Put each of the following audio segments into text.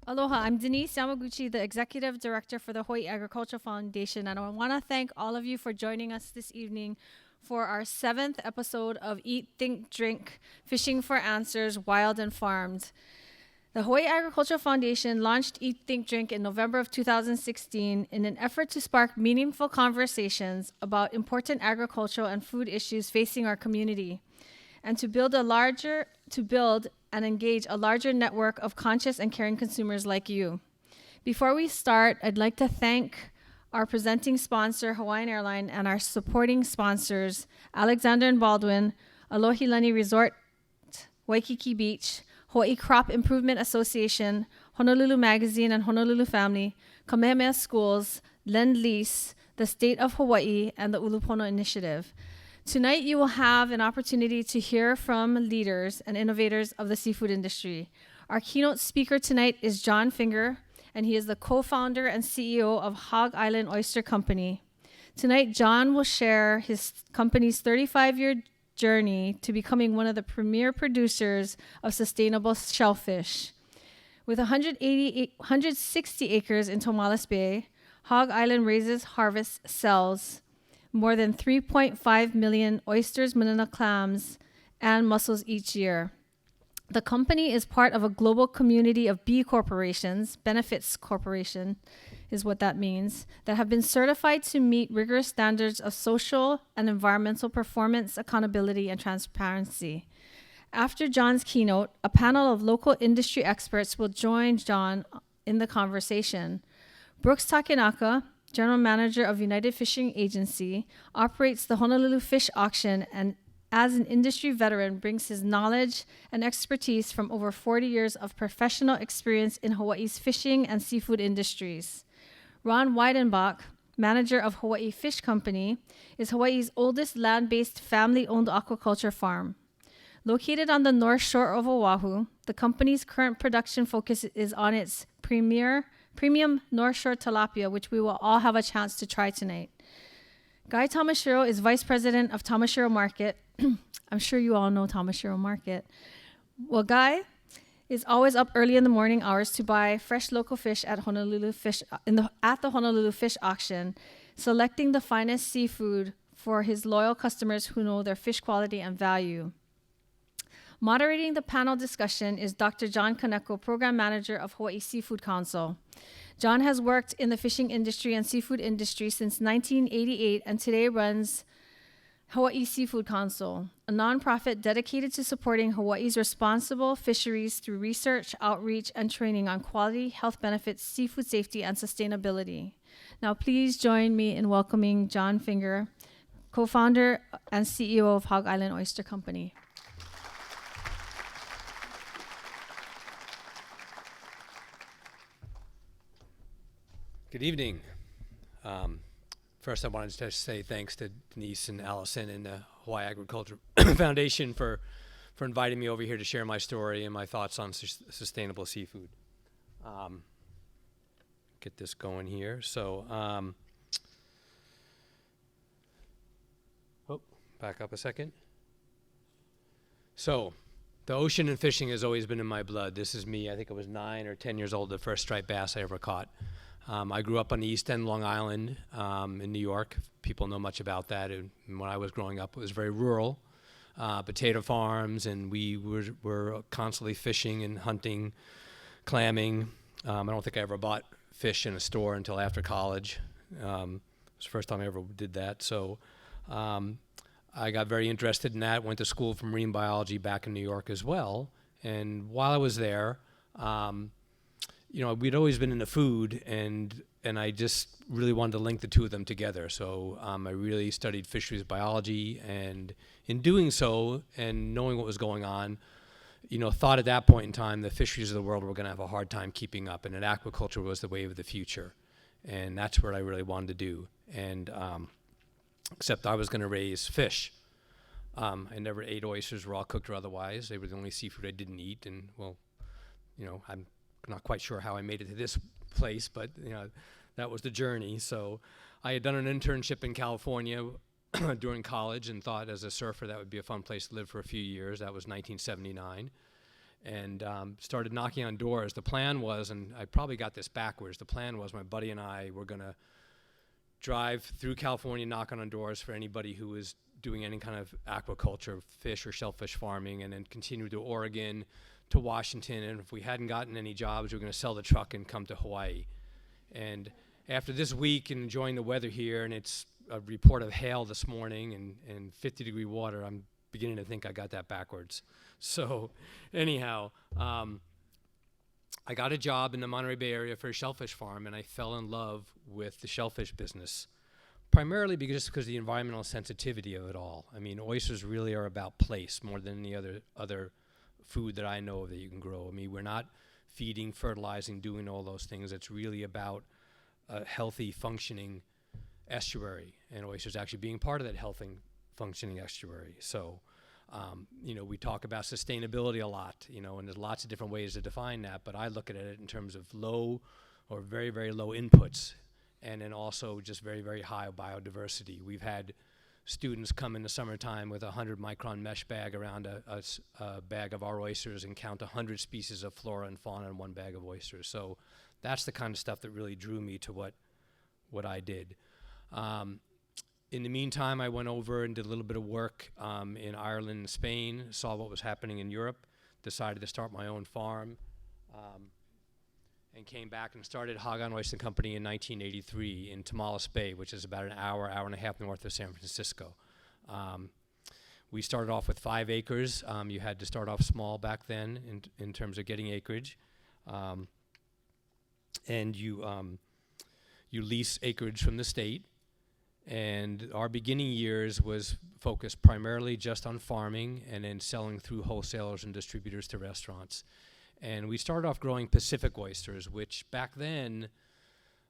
Aloha, I'm Denise Yamaguchi, the Executive Director for the Hawaii Agricultural Foundation, and I want to thank all of you for joining us this evening for our 7th episode of Eat, Think, Drink, Fishing for Answers, Wild and Farmed. The Hawaii Agricultural Foundation launched Eat, Think, Drink in November of 2016 in an effort to spark meaningful conversations about important agricultural and food issues facing our community, and to build and engage a larger network of conscious and caring consumers like you. Before we start, I'd like to thank our presenting sponsor, Hawaiian Airlines, and our supporting sponsors, Alexander and Baldwin, ʻAlohilani Resort, Waikiki Beach, Hawaii Crop Improvement Association, Honolulu Magazine and Honolulu Family, Kamehameha Schools, Lend-Lease, the State of Hawaii, and the Ulupono Initiative. Tonight, you will have an opportunity to hear from leaders and innovators of the seafood industry. Our keynote speaker tonight is John Finger, and he is the co-founder and CEO of Hog Island Oyster Company. Tonight, John will share his company's 35-year journey to becoming one of the premier producers of sustainable shellfish. With 160 acres in Tomales Bay, Hog Island raises, harvests, sells more than 3.5 million oysters, manana clams, and mussels each year. The company is part of a global community of B corporations, benefits corporation is what that means, that have been certified to meet rigorous standards of social and environmental performance, accountability, and transparency. After John's keynote, a panel of local industry experts will join John in the conversation. Brooks Takenaka, General Manager of United Fishing Agency, operates the Honolulu Fish Auction and as an industry veteran brings his knowledge and expertise from over 40 years of professional experience in Hawaii's fishing and seafood industries. Ron Weidenbach, manager of Hawaii Fish Company, is Hawaii's oldest land-based family-owned aquaculture farm. Located on the north shore of Oahu, the company's current production focus is on its premium North Shore tilapia, which we will all have a chance to try tonight. Guy Tamashiro is Vice President of Tamashiro Market. I'm sure you all know Tamashiro Market. Well, Guy is always up early in the morning hours to buy fresh local fish at the Honolulu Fish Auction, selecting the finest seafood for his loyal customers who know their fish quality and value. Moderating the panel discussion is Dr. John Konerko, Program Manager of Hawaii Seafood Council. John has worked in the fishing industry and seafood industry since 1988 and today runs Hawaii Seafood Council, a nonprofit dedicated to supporting Hawaii's responsible fisheries through research, outreach, and training on quality, health benefits, seafood safety, and sustainability. Now, please join me in welcoming John Finger, co-founder and CEO of Hog Island Oyster Company. Good evening. First, I wanted to say thanks to Denise and Allison and the Hawaii Agriculture Foundation for inviting me over here to share my story and my thoughts on sustainable seafood. Get this going here. So, back up a second. So, the ocean and fishing has always been in my blood. This is me. I think I was 9 or 10 years old, the first striped bass I ever caught. I grew up on the East End, Long Island, in New York. People know much about that. And when I was growing up, it was very rural, potato farms, and we were constantly fishing and hunting, clamming. I don't think I ever bought fish in a store until after college. It was the first time I ever did that. So I got very interested in that, went to school for marine biology back in New York as well. And while I was there, we'd always been into food, and I just really wanted to link the two of them together. So I really studied fisheries biology, and in doing so, and knowing what was going on, thought at that point in time the fisheries of the world were going to have a hard time keeping up, and that aquaculture was the wave of the future. And that's what I really wanted to do. And except I was going to raise fish. I never ate oysters, raw, cooked, or otherwise. They were the only seafood I didn't eat, and I'm not quite sure how I made it to this place, but that was the journey. So I had done an internship in California during college and thought as a surfer that would be a fun place to live for a few years. That was 1979. and started knocking on doors. The plan was, and I probably got this backwards, the plan was my buddy and I were going to drive through California, knocking on doors for anybody who was doing any kind of aquaculture, fish or shellfish farming, and then continue to Oregon, to Washington, and if we hadn't gotten any jobs, we were going to sell the truck and come to Hawaii. And after this week and enjoying the weather here, and it's a report of hail this morning and 50-degree water, I'm beginning to think I got that backwards. So anyhow, I got a job in the Monterey Bay area for a shellfish farm, and I fell in love with the shellfish business, primarily because of the environmental sensitivity of it all. I mean, oysters really are about place more than any other food that I know of that you can grow. I mean, we're not feeding, fertilizing, doing all those things. It's really about a healthy, functioning estuary, and oysters actually being part of that healthy, functioning estuary. So, we talk about sustainability a lot, and there's lots of different ways to define that, but I look at it in terms of low or very, very low inputs, and then also just very, very high biodiversity. We've had students come in the summertime with a 100-micron mesh bag around a bag of our oysters and count 100 species of flora and fauna in one bag of oysters. So that's the kind of stuff that really drew me to what I did. In the meantime, I went over and did a little bit of work in Ireland and Spain, saw what was happening in Europe, decided to start my own farm, and came back and started Hawai Oyster Company in 1983 in Tamales Bay, which is about an hour and a half north of San Francisco. We started off with 5 acres. You had to start off small back then in terms of getting acreage. And you lease acreage from the state. And our beginning years was focused primarily just on farming and then selling through wholesalers and distributors to restaurants. And we started off growing Pacific oysters, which back then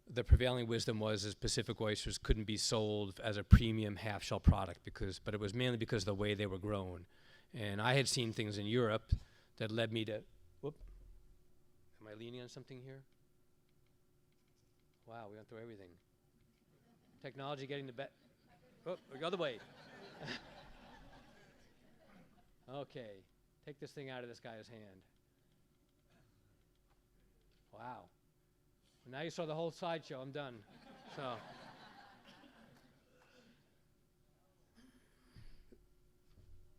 the prevailing wisdom was is Pacific oysters couldn't be sold as a premium half-shell product but it was mainly because of the way they were grown. And I had seen things in Europe that led me to, am I leaning on something here? Wow, we went through everything. Technology getting the bet. The other way. Okay, take this thing out of this guy's hand. Wow. Well, now you saw the whole sideshow. I'm done.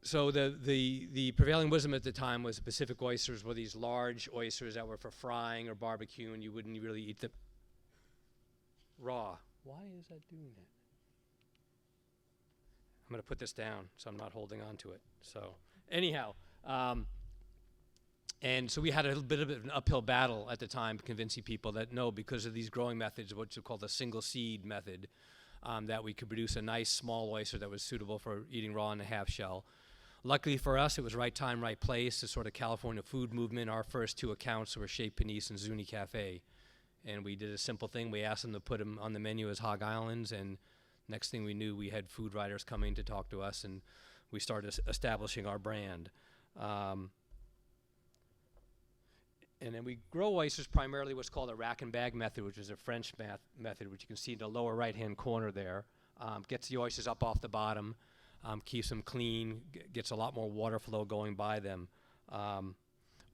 So the prevailing wisdom at the time was Pacific oysters were these large oysters that were for frying or barbecue, and you wouldn't really eat them raw. Why is that doing that? I'm going to put this down so I'm not holding on to it. So anyhow, and so we had a little bit of an uphill battle at the time convincing people that no, because of these growing methods, what's called the single seed method, that we could produce a nice small oyster that was suitable for eating raw in a half shell. Luckily for us, it was right time, right place, the sort of California food movement. Our first 2 accounts were Chez Panisse and Zuni Cafe. And we did a simple thing. We asked them to put them on the menu as Hog Islands, and next thing we knew, we had food writers coming to talk to us, and we started establishing our brand. And then we grow oysters primarily what's called a rack and bag method, which is a French method, which you can see in the lower right-hand corner there. Gets the oysters up off the bottom, keeps them clean, gets a lot more water flow going by them.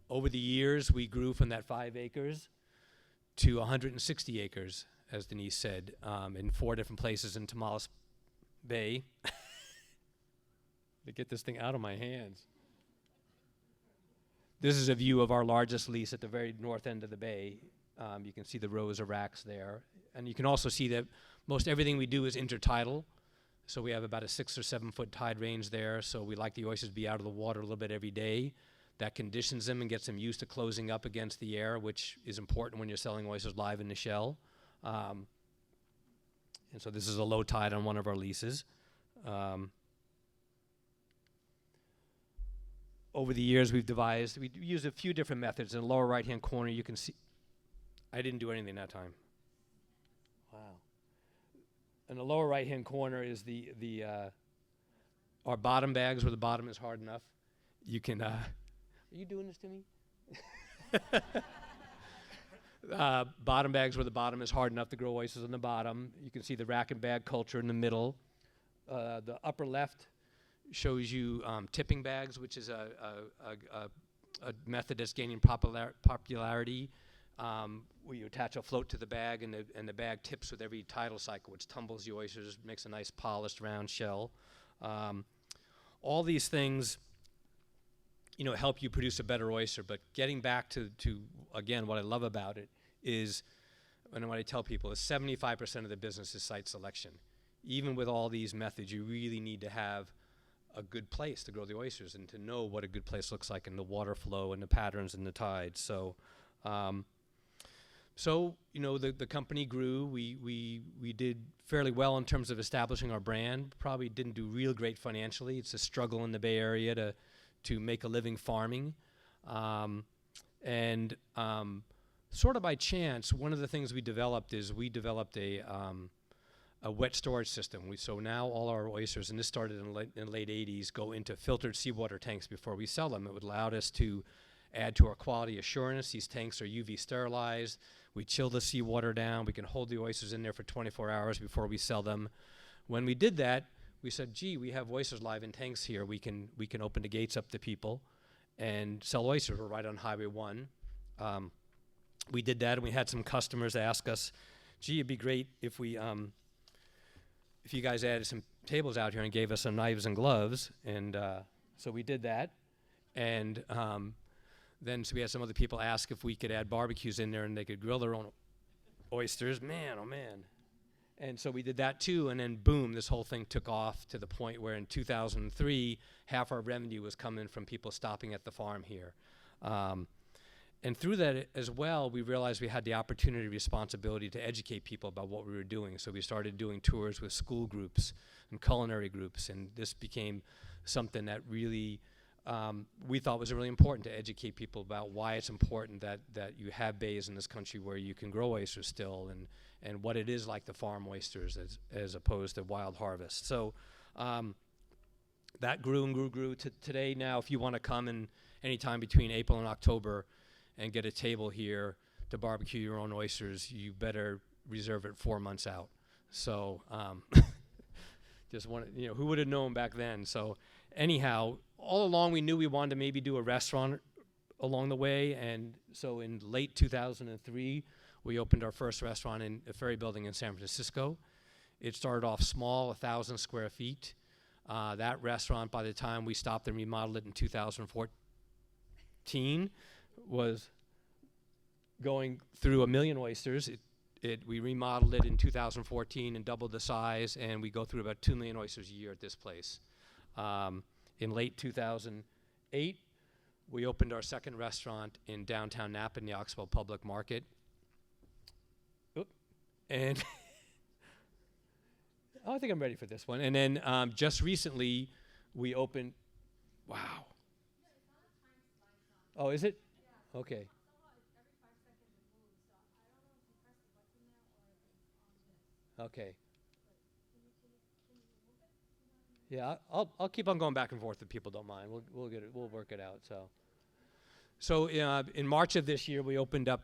Over the years, we grew from that 5 acres to 160 acres, as Denise said, in 4 different places in Tamales Bay. To get this thing out of my hands. This is a view of our largest lease at the very north end of the bay. You can see the rows of racks there. And you can also see that most everything we do is intertidal. So we have about a 6 or 7 foot tide range there. So we like the oysters to be out of the water a little bit every day. That conditions them and gets them used to closing up against the air, which is important when you're selling oysters live in the shell. And so this is a low tide on one of our leases. Over the years, we used a few different methods. In the lower right-hand corner, you can see, I didn't do anything that time. Wow. In the lower right-hand corner is our bottom bags where the bottom is hard enough. You can, are you doing this to me? Bottom bags where the bottom is hard enough to grow oysters on the bottom. You can see the rack and bag culture in the middle. The upper left shows you tipping bags, which is a a method that's gaining popularity. Where you attach a float to the bag, and the bag tips with every tidal cycle, which tumbles the oysters, makes a nice polished round shell. All these things, help you produce a better oyster. But getting back to again, what I love about it is, and what I tell people is 75% of the business is site selection. Even with all these methods, you really need to have a good place to grow the oysters and to know what a good place looks like and the water flow and the patterns and the tides. So, the company grew. We did fairly well in terms of establishing our brand. Probably didn't do real great financially. It's a struggle in the Bay Area to make a living farming. Sort of by chance, one of the things we developed a wet storage system. So now all our oysters, and this started in the late 80s, go into filtered seawater tanks before we sell them. It would allow us to add to our quality assurance. These tanks are UV sterilized. We chill the seawater down. We can hold the oysters in there for 24 hours before we sell them. When we did that, we said, gee, we have oysters live in tanks here. We can open the gates up to people and sell oysters. We're right on Highway 1. We did that, and we had some customers ask us, gee, it'd be great if you guys added some tables out here and gave us some knives and gloves. And so we did that. And then we had some other people ask if we could add barbecues in there and they could grill their own oysters. Man, oh man. And so we did that too, and then boom, this whole thing took off to the point where in 2003, half our revenue was coming from people stopping at the farm here. And through that as well, we realized we had the opportunity, responsibility to educate people about what we were doing. So we started doing tours with school groups and culinary groups, and this became something that really we thought was really important, to educate people about why it's important that you have bays in this country where you can grow oysters still, and what it is like to farm oysters as opposed to wild harvest. So that grew and grew to today. Now, if you want to come in anytime between April and October and get a table here to barbecue your own oysters, you better reserve it 4 months out. So just wanted, who would have known back then? So anyhow, all along we knew we wanted to maybe do a restaurant along the way, and so in late 2003, we opened our first restaurant in a ferry building in San Francisco. It started off small, 1,000 square feet. That restaurant, by the time we stopped and remodeled it in 2014, was going through 1 million oysters. We remodeled it in 2014 and doubled the size, and we go through about 2 million oysters a year at this place. In late 2008, we opened our second restaurant in downtown Napa in the Oxbow Public Market. And I think I'm ready for this one. And then just recently, we opened. Wow. Oh, is it? Yeah. Okay. Okay. Yeah, I'll keep on going back and forth if people don't mind. We'll get it. We'll work it out. So in March of this year, we opened up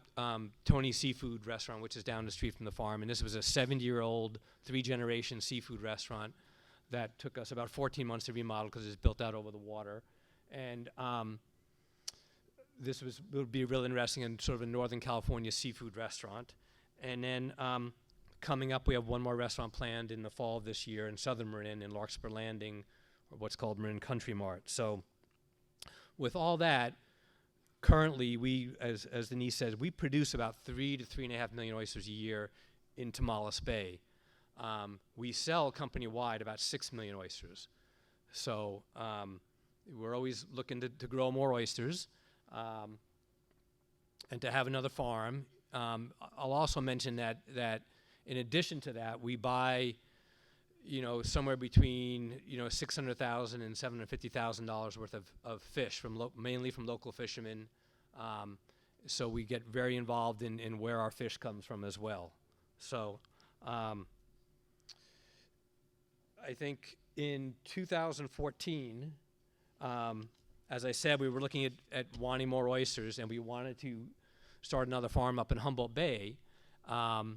Tony's Seafood Restaurant, which is down the street from the farm. And this was a 70-year-old, 3-generation seafood restaurant that took us about 14 months to remodel because it's built out over the water. And this would be real interesting in sort of a Northern California seafood restaurant. And then coming up, we have one more restaurant planned in the fall of this year in Southern Marin in Larkspur Landing, or what's called Marin Country Mart. So with all that, currently, we, as Denise says, we produce about 3 to 3.5 million oysters a year in Tamales Bay. We sell company-wide about 6 million oysters. So we're always looking to grow more oysters and to have another farm. I'll also mention that in addition to that, we buy, somewhere between $600,000 and $750,000 worth of fish mainly from local fishermen. So we get very involved in where our fish comes from as well. So I think in 2014, as I said, we were looking at wanting more oysters, and we wanted to start another farm up in Humboldt Bay,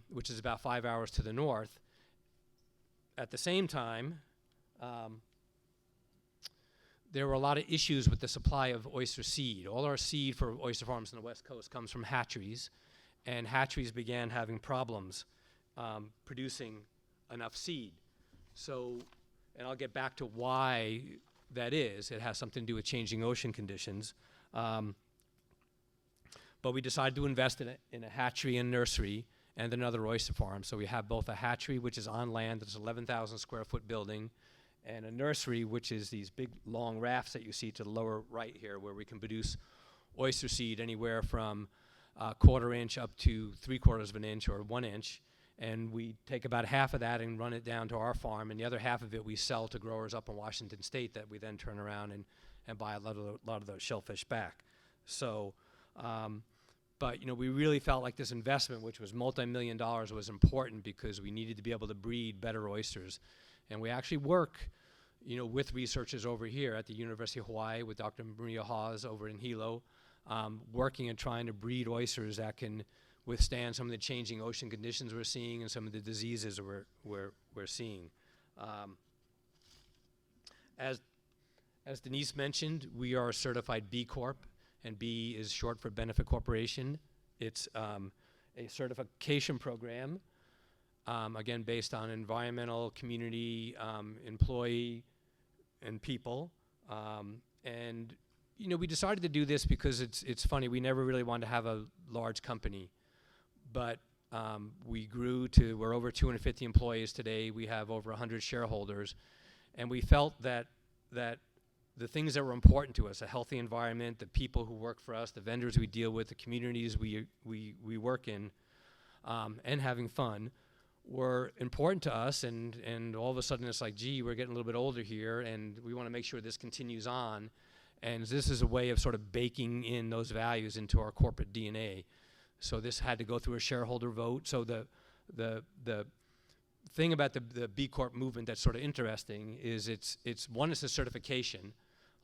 which is about 5 hours to the north. At the same time, there were a lot of issues with the supply of oyster seed. All our seed for oyster farms on the West Coast comes from hatcheries, and hatcheries began having problems producing enough seed. So, and I'll get back to why that is. It has something to do with changing ocean conditions. But we decided to invest in a hatchery and nursery and another oyster farm. So we have both a hatchery, which is on land, it's an 11,000 square foot building, and a nursery, which is these big long rafts that you see to the lower right here, where we can produce oyster seed anywhere from a 1/4 inch up to 3/4 of an inch or 1 inch. And we take about half of that and run it down to our farm, and the other half of it we sell to growers up in Washington State that we then turn around and buy a lot of those shellfish back. So, but we really felt like this investment, which was multi-million dollars, was important because we needed to be able to breed better oysters. And we actually work, with researchers over here at the University of Hawaii with Dr. Maria Hawes over in Hilo, working and trying to breed oysters that can withstand some of the changing ocean conditions we're seeing and some of the diseases we're seeing. As Denise mentioned, we are a certified B Corp, and B is short for Benefit Corporation. It's a certification program, again, based on environmental, community, employee, and people. And we decided to do this because it's funny. We never really wanted to have a large company. But we grew to, we're over 250 employees today. We have over 100 shareholders. And we felt that the things that were important to us, a healthy environment, the people who work for us, the vendors we deal with, the communities we work in, and having fun, were important to us. And all of a sudden it's like, gee, we're getting a little bit older here, and we want to make sure this continues on. And this is a way of sort of baking in those values into our corporate DNA. So this had to go through a shareholder vote. So the thing about the B Corp movement that's sort of interesting is it's one is a certification,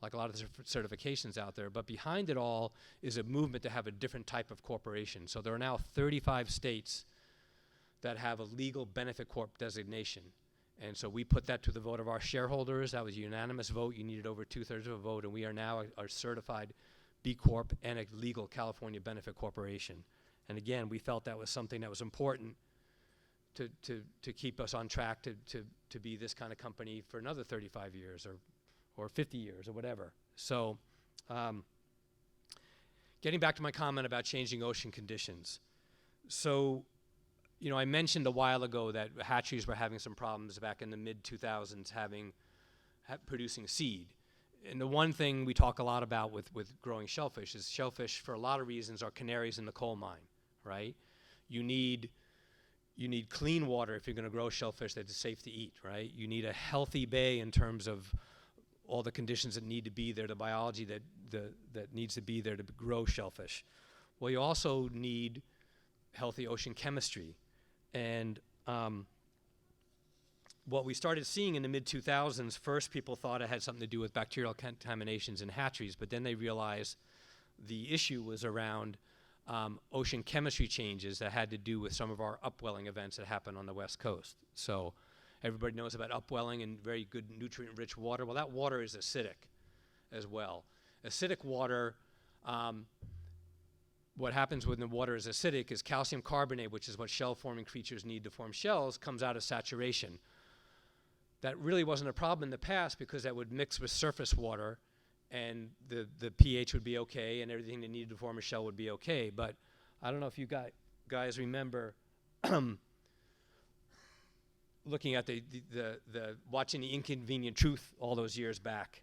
like a lot of the certifications out there, but behind it all is a movement to have a different type of corporation. So there are now 35 states that have a legal benefit corp designation. And so we put that to the vote of our shareholders. That was a unanimous vote. You needed over 2/3 of a vote, and we are now a certified B Corp and a legal California benefit corporation. And again, we felt that was something that was important to keep us on track to be this kind of company for another 35 years or 50 years or whatever. So getting back to my comment about changing ocean conditions. So, I mentioned a while ago that hatcheries were having some problems back in the mid-2000s producing seed. And the one thing we talk a lot about with growing shellfish is shellfish, for a lot of reasons, are canaries in the coal mine, right? You need clean water if you're going to grow shellfish that is safe to eat, right? You need a healthy bay in terms of all the conditions that need to be there, the biology that needs to be there to grow shellfish. Well, you also need healthy ocean chemistry. And what we started seeing in the mid-2000s, first people thought it had something to do with bacterial contaminations in hatcheries, but then they realized the issue was around ocean chemistry changes that had to do with some of our upwelling events that happen on the West Coast. So everybody knows about upwelling and very good nutrient-rich water. Well, that water is acidic as well. Acidic water, what happens when the water is acidic is calcium carbonate, which is what shell-forming creatures need to form shells, comes out of saturation. That really wasn't a problem in the past because that would mix with surface water and the pH would be okay and everything that needed to form a shell would be okay. But I don't know if you guys remember looking at watching The Inconvenient Truth all those years back.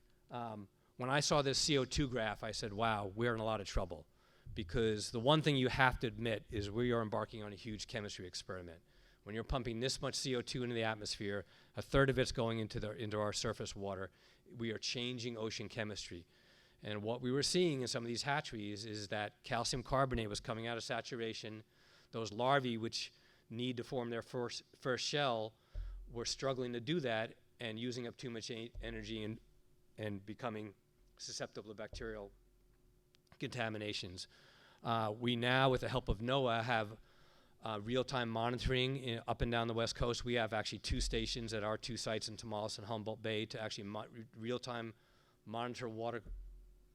When I saw this CO2 graph, I said, wow, we're in a lot of trouble. Because the one thing you have to admit is we are embarking on a huge chemistry experiment. When you're pumping this much CO2 into the atmosphere, 1/3 of it's going into our surface water. We are changing ocean chemistry. And what we were seeing in some of these hatcheries is that calcium carbonate was coming out of saturation. Those larvae, which need to form their first shell, were struggling to do that and using up too much energy and becoming susceptible to bacterial contaminations. We now, with the help of NOAA, have real-time monitoring up and down the West Coast. We have actually 2 stations at our 2 sites in Tomales and Humboldt Bay to actually real-time monitor water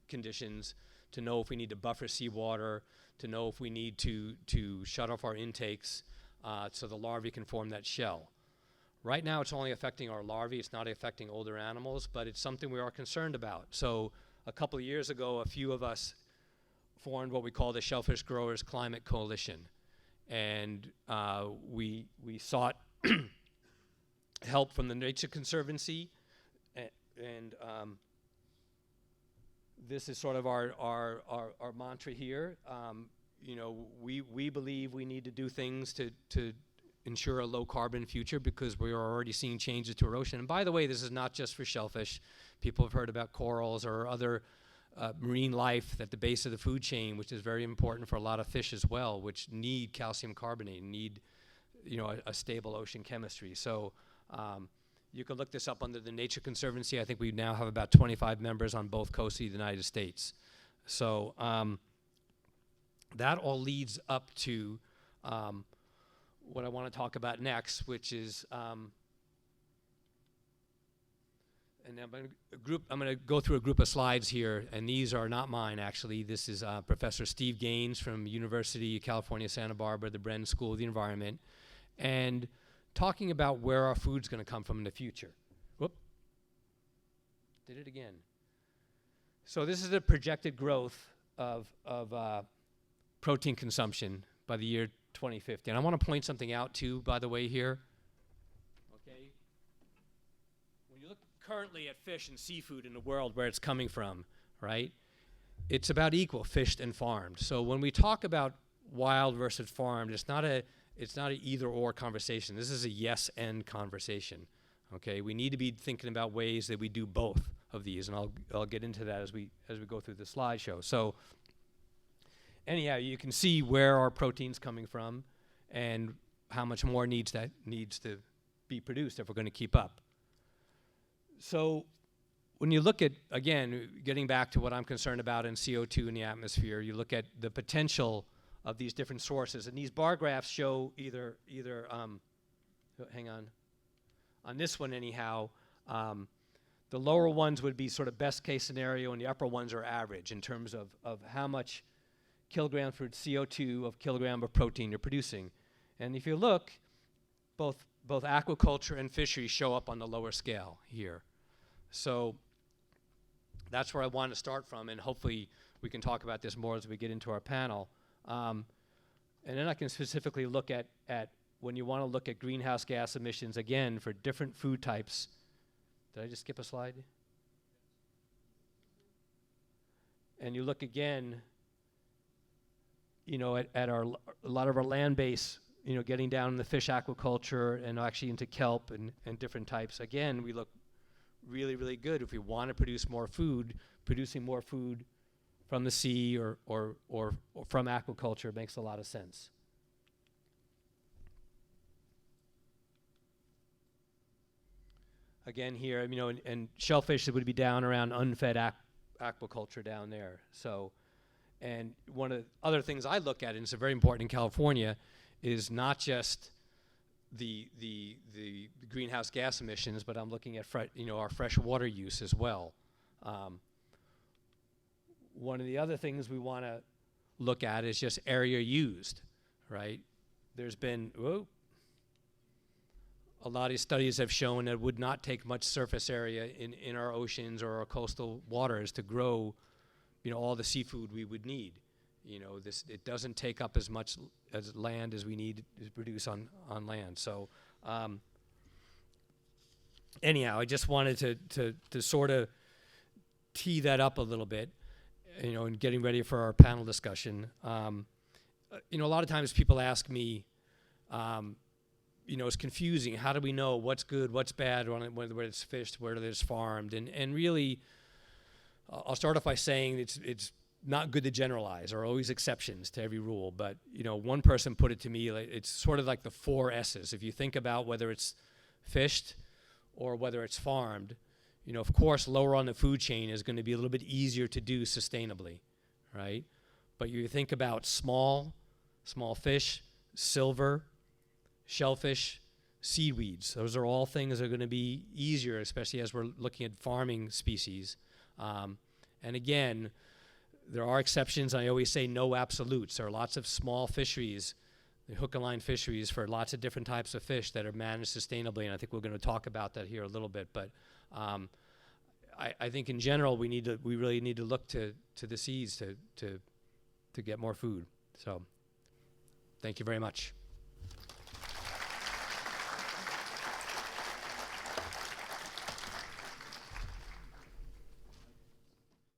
conditions, to know if we need to buffer seawater, to know if we need to shut off our intakes so the larvae can form that shell. Right now it's only affecting our larvae, it's not affecting older animals, but it's something we are concerned about. So a couple of years ago, a few of us formed what we call the Shellfish Growers Climate Coalition. And we sought help from the Nature Conservancy, and this is sort of our mantra here. You know, we believe we need to do things to ensure a low carbon future, because we are already seeing changes to our ocean. And by the way, this is not just for shellfish. People have heard about corals or other marine life at the base of the food chain, which is very important for a lot of fish as well, which need calcium carbonate, need, you know, a stable ocean chemistry. So you can look this up under the Nature Conservancy. I think we now have about 25 members on both coasts of the United States. So that all leads up to what I want to talk about next, which is, and I'm going to go through a group of slides here, and these are not mine, actually. This is Professor Steve Gaines from University of California, Santa Barbara, the Brennan School of the Environment, and talking about where our food's going to come from in the future. Whoop. Did it again. So this is the projected growth of protein consumption by the year 2050. And I want to point something out too, by the way, here. Okay. When you look currently at fish and seafood in the world, where it's coming from, right? It's about equal, fished and farmed. So when we talk about wild versus farmed, it's not an either or conversation. This is a yes and conversation. Okay. We need to be thinking about ways that we do both of these, and I'll get into that as we go through the slideshow. So anyhow, you can see where our protein's coming from and how much more needs to be produced if we're going to keep up. So when you look at, again, getting back to what I'm concerned about in CO2 in the atmosphere, you look at the potential of these different sources. And these bar graphs show either hang on this one anyhow, the lower ones would be sort of best case scenario, and the upper ones are average in terms of how much kilogram for CO2 of kilogram of protein you're producing. And if you look, both aquaculture and fisheries show up on the lower scale here. So that's where I want to start from, and hopefully we can talk about this more as we get into our panel. And then I can specifically look at when you want to look at greenhouse gas emissions, again, for different food types. Did I just skip a slide? And you look again, you know, at a lot of our land base, you know, getting down in the fish aquaculture and actually into kelp and different types. Again, we look really, really good. If we want to produce more food, producing more food from the sea or from aquaculture makes a lot of sense. Again here, you know, and shellfish would be down around unfed aquaculture down there. So, and one of the other things I look at, and it's very important in California, is not just the greenhouse gas emissions, but I'm looking at our fresh water use as well. One of the other things we want to look at is just area used, right? There's been a lot of studies have shown that it would not take much surface area in our oceans or our coastal waters to grow, you know, all the seafood we would need. You know, it doesn't take up as much as land as we need to produce on land. So anyhow, I just wanted to sort of tee that up a little bit, you know, and getting ready for our panel discussion. You know, a lot of times people ask me, you know, it's confusing. How do we know what's good, what's bad, whether it's fished, whether it's farmed? And really, I'll start off by saying it's not good to generalize. There are always exceptions to every rule. But, you know, one person put it to me, like, it's sort of like the 4 S's. If you think about whether it's fished or whether it's farmed, you know, of course, lower on the food chain is going to be a little bit easier to do sustainably, right? But you think about small fish, silver, shellfish, seaweeds. Those are all things that are going to be easier, especially as we're looking at farming species. And again, there are exceptions. I always say no absolutes. There are lots of small fisheries, the hook and line fisheries for lots of different types of fish that are managed sustainably, and I think we're going to talk about that here a little bit. But I think in general we really need to look to the seas to get more food. So thank you very much.